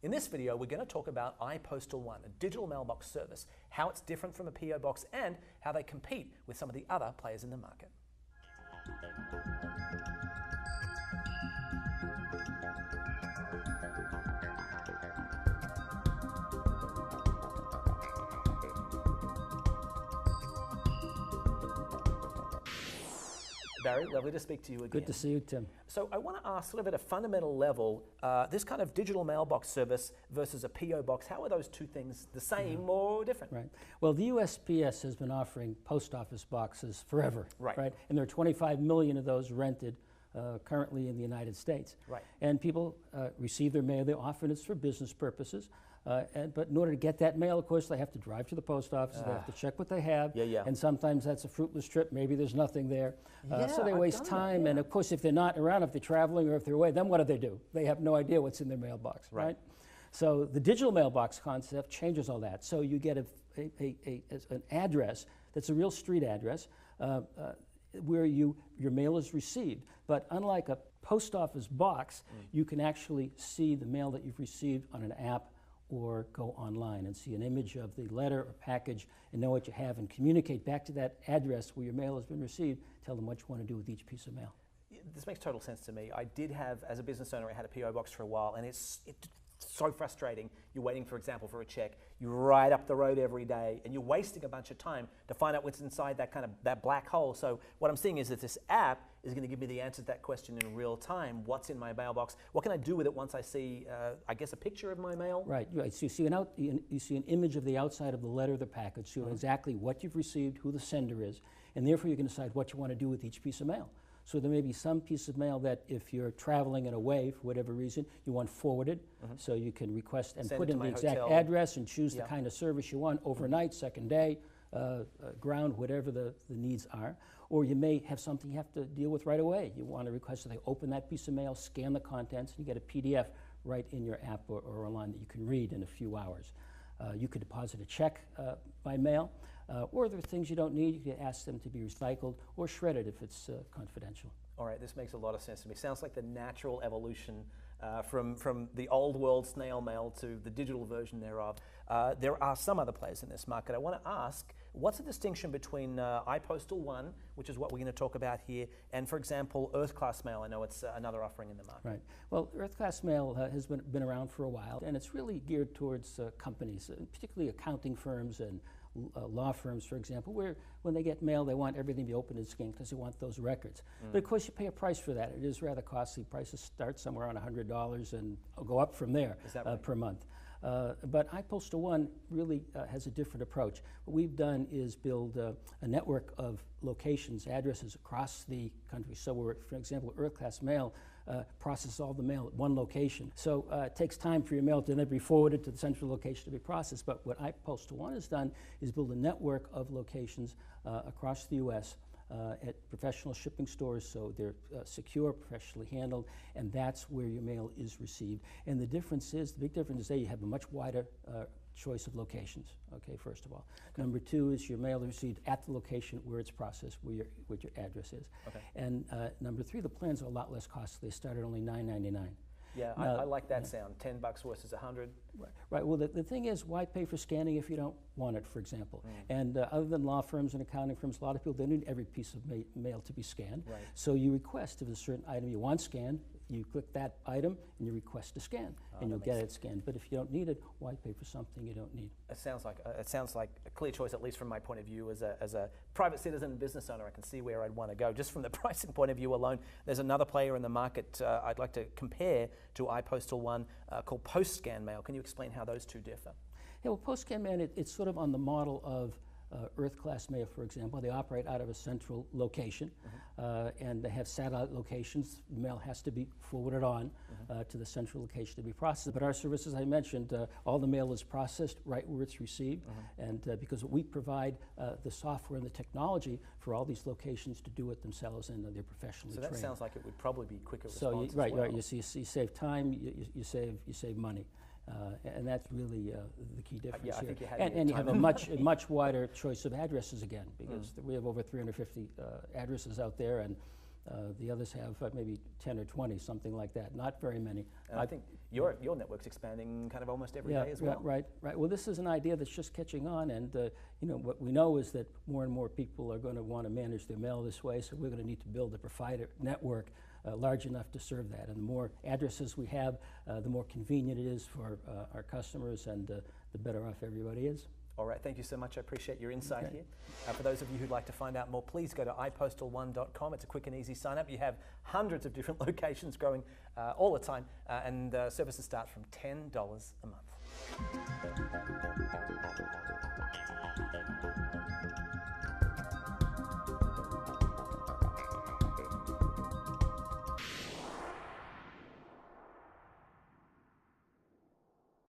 In this video, we're going to talk about iPostal One, a digital mailbox service, how it's different from a PO box, and how they compete with some of the other players in the market. Barry, lovely to speak to you again. Good to see you, Tim. So I want to ask, sort of at a fundamental level, this kind of digital mailbox service versus a PO box, how are those two things the same or different? Right. Well, the USPS has been offering post office boxes forever. Right. And there are 25 million of those rented currently in the United States. Right. And people receive their mail. They often it's for business purposes. But in order to get that mail, of course, they have to drive to the post office. They have to check what they have. Yeah. And sometimes that's a fruitless trip. Maybe there's nothing there. So they I've waste done time. that, And of course, if they're not around, if they're traveling or if they're away, then what do? They have no idea what's in their mailbox, right? So the digital mailbox concept changes all that. So you get an address that's a real street address where your mail is received. But unlike a post office box, you can actually see the mail that you've received on an app or go online and see an image of the letter or package and know what you have and communicate back to that address where your mail has been received, tell them what you want to do with each piece of mail. This makes total sense to me. I did have, as a business owner, I had a PO box for a while, and it's so frustrating. You're waiting, for example, for a check. You ride up the road every day, and you're wasting a bunch of time to find out what's inside that black hole. So what I'm seeing is that this app is going to give me the answer to that question in real time. What's in my mailbox? What can I do with it once I see, I guess, a picture of my mail? Right. So you see an image of the outside of the letter or the package, so you know exactly what you've received, who the sender is, and therefore you can decide what you want to do with each piece of mail. So there may be some piece of mail that if you're traveling and away for whatever reason, you want forwarded, so you can request and put in the exact address and choose the kind of service you want, overnight, second day, ground, whatever the needs are. Or you may have something you have to deal with right away. You want to request that they open that piece of mail, scan the contents, and you get a PDF right in your app or online that you can read in a few hours. You could deposit a check by mail, or there are things you don't need. You could ask them to be recycled or shredded if it's confidential. All right, this makes a lot of sense to me. Sounds like the natural evolution from the old world snail mail to the digital version thereof. There are some other players in this market. I want to ask, what's the distinction between iPostal One, which is what we're going to talk about here, and, for example, Earth Class Mail? I know it's another offering in the market. Right. Well, Earth Class Mail has been around for a while, and it's really geared towards companies, particularly accounting firms and law firms, for example, where when they get mail, they want everything to be open and scanned because they want those records. But of course, you pay a price for that. It is rather costly. Prices start somewhere around $100 and go up from there per month. But iPostal One really has a different approach. What we've done is build a network of locations, addresses across the country. So we're, for example, Earth Class Mail processes all the mail at one location. So it takes time for your mail to then be forwarded to the central location to be processed. But what iPostal One has done is build a network of locations across the U.S. At professional shipping stores, so they're secure, professionally handled, and that's where your mail is received. And the difference is, the big difference is that you have a much wider choice of locations, okay, first of all. Okay. Number two is your mail is received at the location where it's processed, what your address is. Okay. And number three, the plans are a lot less costly. They start at only $9.99. Yeah, I like that sound. $10 versus $100. Right. Well, the thing is, why pay for scanning if you don't want it, for example? And other than law firms and accounting firms, a lot of people don't need every piece of mail to be scanned. Right. So you request if there's a certain item you want scanned, you click that item and you request to scan, and you'll get it scanned. But if you don't need it, why pay for something you don't need? It sounds like a clear choice, at least from my point of view as a private citizen and business owner. I can see where I'd want to go. Just from the pricing point of view alone, there's another player in the market I'd like to compare to iPostal One called Post-Scan Mail. Can you explain how those two differ? Yeah, well, Post-Scan Mail, it's sort of on the model of Earth Class Mail, for example. They operate out of a central location, and they have satellite locations. The mail has to be forwarded on to the central location to be processed. But our service, as I mentioned, all the mail is processed right where it's received, and because we provide the software and the technology for all these locations to do it themselves, and they're professionally trained. So that sounds like it would probably be quicker response. So right. You save time, you save money. And that's really the key difference here. And you have a much wider choice of addresses again, because we have over 350 addresses out there, and The others have maybe 10 or 20, something like that. Not very many. And I think your network's expanding kind of almost every day as well. Right. Well, this is an idea that's just catching on, and what we know is that more and more people are going to want to manage their mail this way. So we're going to need to build a provider network large enough to serve that. And the more addresses we have, the more convenient it is for our customers, and the better off everybody is. All right, thank you so much. I appreciate your insight here. For those of you who'd like to find out more, please go to ipostal1.com. It's a quick and easy sign up. You have hundreds of different locations growing all the time, and services start from $10 a month.